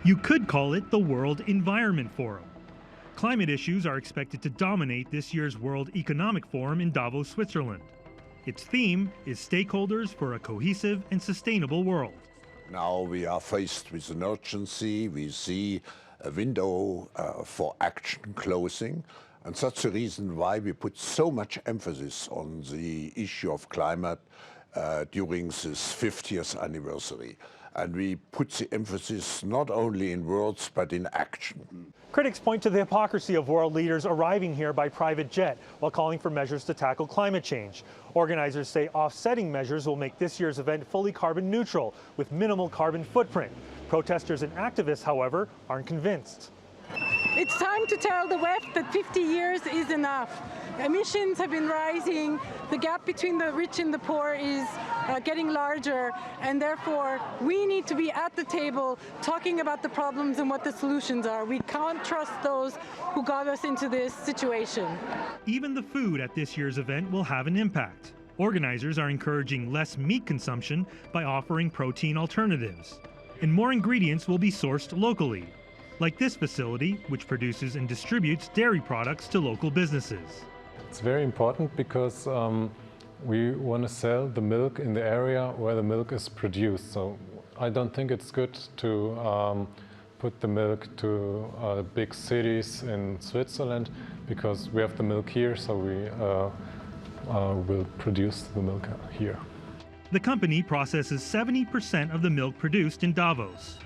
You could call it the World Environment Forum. Climate issues are expected to dominate this year's World Economic Forum in Davos, Switzerland. Its theme is Stakeholders for a Cohesive and Sustainable World. Now we are faced with an urgency. We see a window for action closing. And that's the reason why we put so much emphasis on the issue of climate during this 50th anniversary. And we put the emphasis not only in words, but in action. Critics point to the hypocrisy of world leaders arriving here by private jet while calling for measures to tackle climate change. Organizers say offsetting measures will make this year's event fully carbon neutral with minimal carbon footprint. Protesters and activists, however, aren't convinced. It's time to tell the West that 50 years is enough. Emissions have been rising, the gap between the rich and the poor is getting larger, and therefore we need to be at the table talking about the problems and what the solutions are. We can't trust those who got us into this situation. Even the food at this year's event will have an impact. Organizers are encouraging less meat consumption by offering protein alternatives. And more ingredients will be sourced locally, like this facility, which produces and distributes dairy products to local businesses. It's very important because we want to sell the milk in the area where the milk is produced. So I don't think it's good to put the milk to big cities in Switzerland, because we have the milk here, so we will produce the milk here. The company processes 70% of the milk produced in Davos.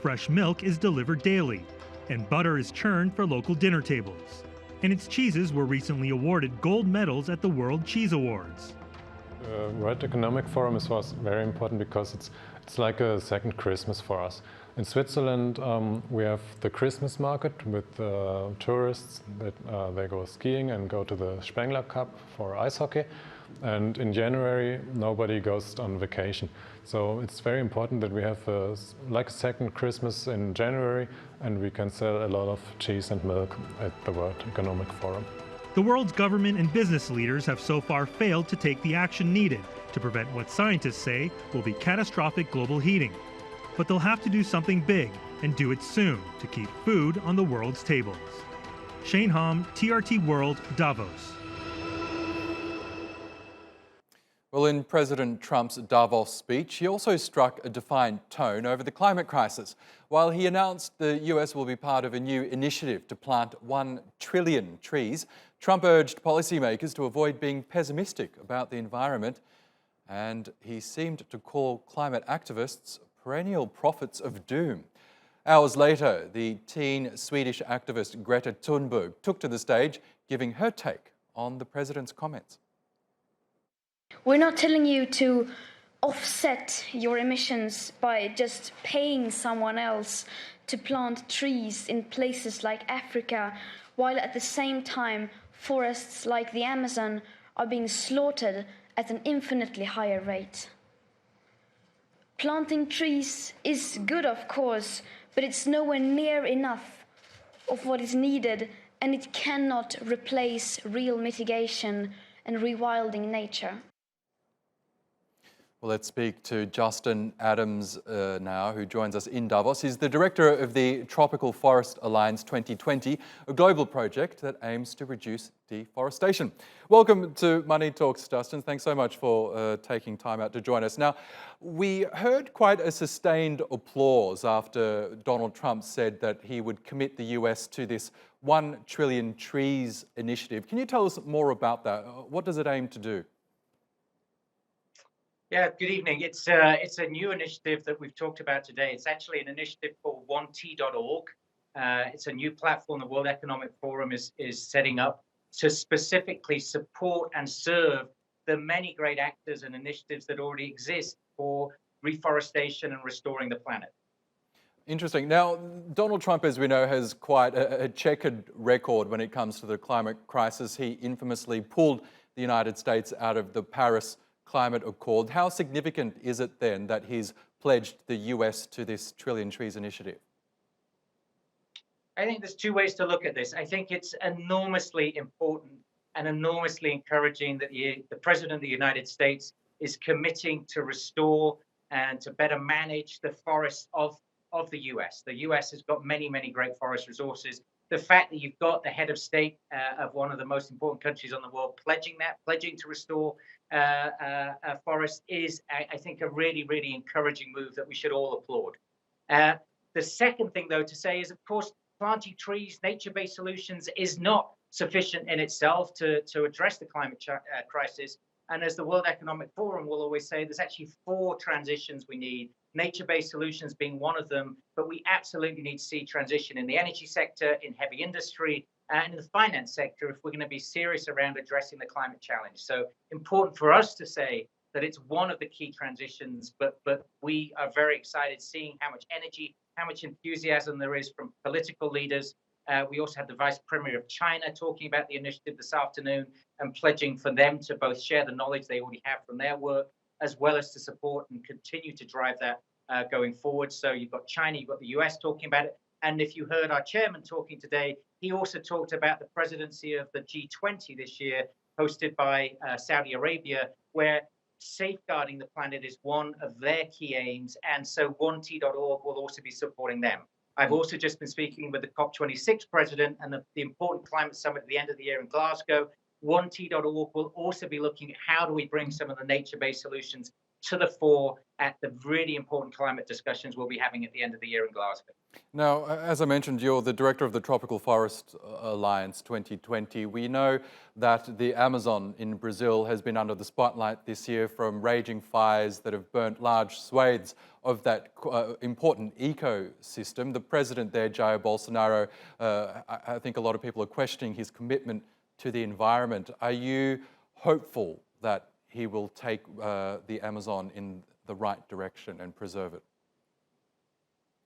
Fresh milk is delivered daily, and butter is churned for local dinner tables. And its cheeses were recently awarded gold medals at the World Cheese Awards. The World Economic Forum is for us very important because it's like a second Christmas for us. In Switzerland, we have the Christmas market with tourists that they go skiing and go to the Spengler Cup for ice hockey. And in January, nobody goes on vacation. So it's very important that we have like a second Christmas in January, and we can sell a lot of cheese and milk at the World Economic Forum. The world's government and business leaders have so far failed to take the action needed to prevent what scientists say will be catastrophic global heating. But they'll have to do something big and do it soon to keep food on the world's tables. Shane Hahm, TRT World, Davos. Well, in President Trump's Davos speech, he also struck a defiant tone over the climate crisis. While he announced the US will be part of a new initiative to plant 1 trillion trees, Trump urged policymakers to avoid being pessimistic about the environment, and he seemed to call climate activists perennial prophets of doom. Hours later, the teen Swedish activist Greta Thunberg took to the stage, giving her take on the president's comments. We're not telling you to offset your emissions by just paying someone else to plant trees in places like Africa, while at the same time forests like the Amazon are being slaughtered at an infinitely higher rate. Planting trees is good, of course, but it's nowhere near enough of what is needed, and it cannot replace real mitigation and rewilding nature. Well, let's speak to Justin Adams now, who joins us in Davos. He's the director of the Tropical Forest Alliance 2020, a global project that aims to reduce deforestation. Welcome to Money Talks, Justin. Thanks so much for taking time out to join us. Now, we heard quite a sustained applause after Donald Trump said that he would commit the US to this 1 trillion trees initiative. Can you tell us more about that? What does it aim to do? Yeah, good evening. It's a new initiative that we've talked about today. It's actually an initiative called 1T.org. It's a new platform the World Economic Forum is setting up to specifically support and serve the many great actors and initiatives that already exist for reforestation and restoring the planet. Interesting. Now, Donald Trump, as we know, has quite a checkered record when it comes to the climate crisis. He infamously pulled the United States out of the Paris Climate Accord. How significant is it then that he's pledged the US to this Trillion Trees initiative? I think there's two ways to look at this. I think it's enormously important and enormously encouraging that the President of the United States is committing to restore and to better manage the forests of of the US. The US has got many, many great forest resources. The fact that you've got the head of state of one of the most important countries on the world pledging to restore forests is, I think, a really, really encouraging move that we should all applaud. The second thing, though, to say is, of course, planting trees, nature-based solutions is not sufficient in itself to address the climate crisis. And as the World Economic Forum will always say, there's actually 4 transitions we need, nature-based solutions being one of them, but we absolutely need to see transition in the energy sector, in heavy industry, and in the finance sector if we're going to be serious around addressing the climate challenge. So important for us to say that it's one of the key transitions, but we are very excited seeing how much energy, how much enthusiasm there is from political leaders. We also had the Vice Premier of China talking about the initiative this afternoon and pledging for them to both share the knowledge they already have from their work, as well as to support and continue to drive that going forward. So you've got China, you've got the US talking about it. And if you heard our chairman talking today, he also talked about the presidency of the G20 this year, hosted by Saudi Arabia, where safeguarding the planet is one of their key aims. And so OneT.org will also be supporting them. I've also just been speaking with the COP26 president and the important climate summit at the end of the year in Glasgow. OneT.org will also be looking at how do we bring some of the nature-based solutions to the fore at the really important climate discussions we'll be having at the end of the year in Glasgow. Now, as I mentioned, you're the director of the Tropical Forest Alliance 2020. We know that the Amazon in Brazil has been under the spotlight this year from raging fires that have burnt large swathes of that important ecosystem. The president there, Jair Bolsonaro, I think a lot of people are questioning his commitment to the environment. Are you hopeful that he will take the Amazon in the right direction and preserve it?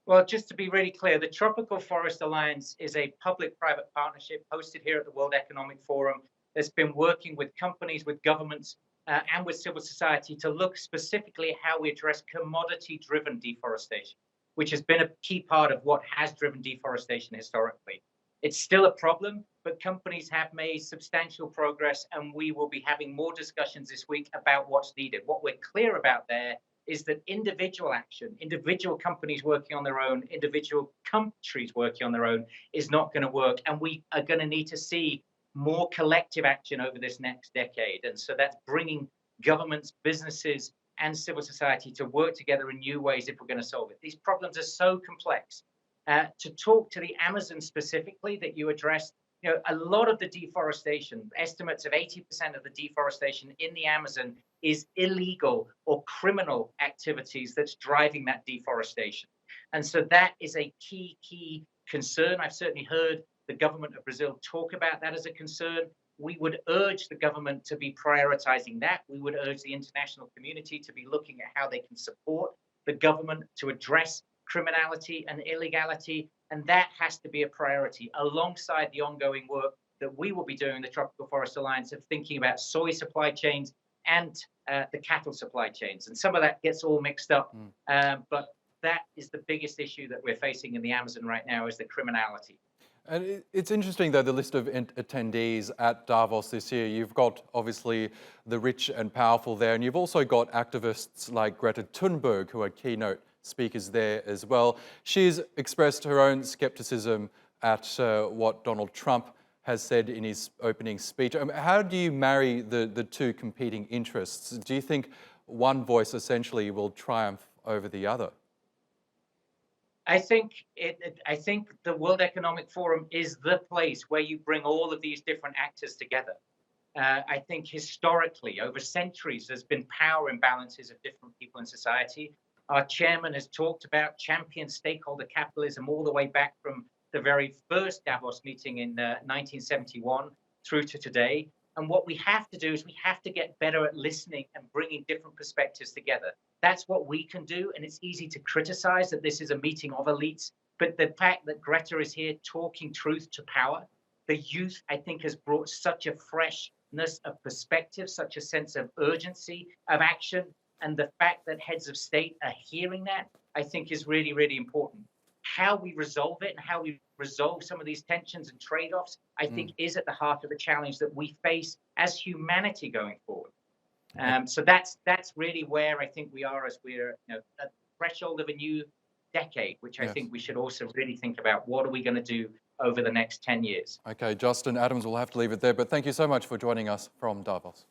Well, just to be really clear, the Tropical Forest Alliance is a public-private partnership hosted here at the World Economic Forum that's been working with companies, with governments, and with civil society to look specifically at how we address commodity-driven deforestation, which has been a key part of what has driven deforestation historically. It's still a problem, but companies have made substantial progress, and we will be having more discussions this week about what's needed. What we're clear about there is that individual action, individual companies working on their own, individual countries working on their own is not going to work. And we are going to need to see more collective action over this next decade. And so that's bringing governments, businesses, and civil society to work together in new ways if we're going to solve it. These problems are so complex. To talk to the Amazon specifically that you addressed, a lot of the deforestation, estimates of 80% of the deforestation in the Amazon is illegal or criminal activities that's driving that deforestation. And so that is a key concern. I've certainly heard the government of Brazil talk about that as a concern. We would urge the government to be prioritizing that. We would urge the international community to be looking at how they can support the government to address criminality and illegality. And that has to be a priority alongside the ongoing work that we will be doing in the Tropical Forest Alliance of thinking about soy supply chains and the cattle supply chains. And some of that gets all mixed up. But that is the biggest issue that we're facing in the Amazon right now is the criminality. And it's interesting, though, the list of attendees at Davos this year. You've got, obviously, the rich and powerful there, and you've also got activists like Greta Thunberg, who are keynote speakers there as well. She's expressed her own skepticism at what Donald Trump has said in his opening speech. How do you marry the two competing interests? Do you think one voice essentially will triumph over the other? I think the World Economic Forum is the place where you bring all of these different actors together. I think historically, over centuries, there's been power imbalances of different people in society. Our chairman has talked about champion stakeholder capitalism all the way back from the very first Davos meeting in 1971 through to today. And what we have to do is we have to get better at listening and bringing different perspectives together. That's what we can do. And it's easy to criticize that this is a meeting of elites. But the fact that Greta is here talking truth to power, the youth, I think, has brought such a freshness of perspective, such a sense of urgency, of action. And the fact that heads of state are hearing that, I think, is really, really important. How we resolve it and how we resolve some of these tensions and trade-offs, I think, is at the heart of the challenge that we face as humanity going forward. So that's really where I think we are as we're at the threshold of a new decade, which I Yes. think we should also really think about. What are we going to do over the next 10 years? Okay, Justin Adams, we'll have to leave it there, but thank you so much for joining us from Davos.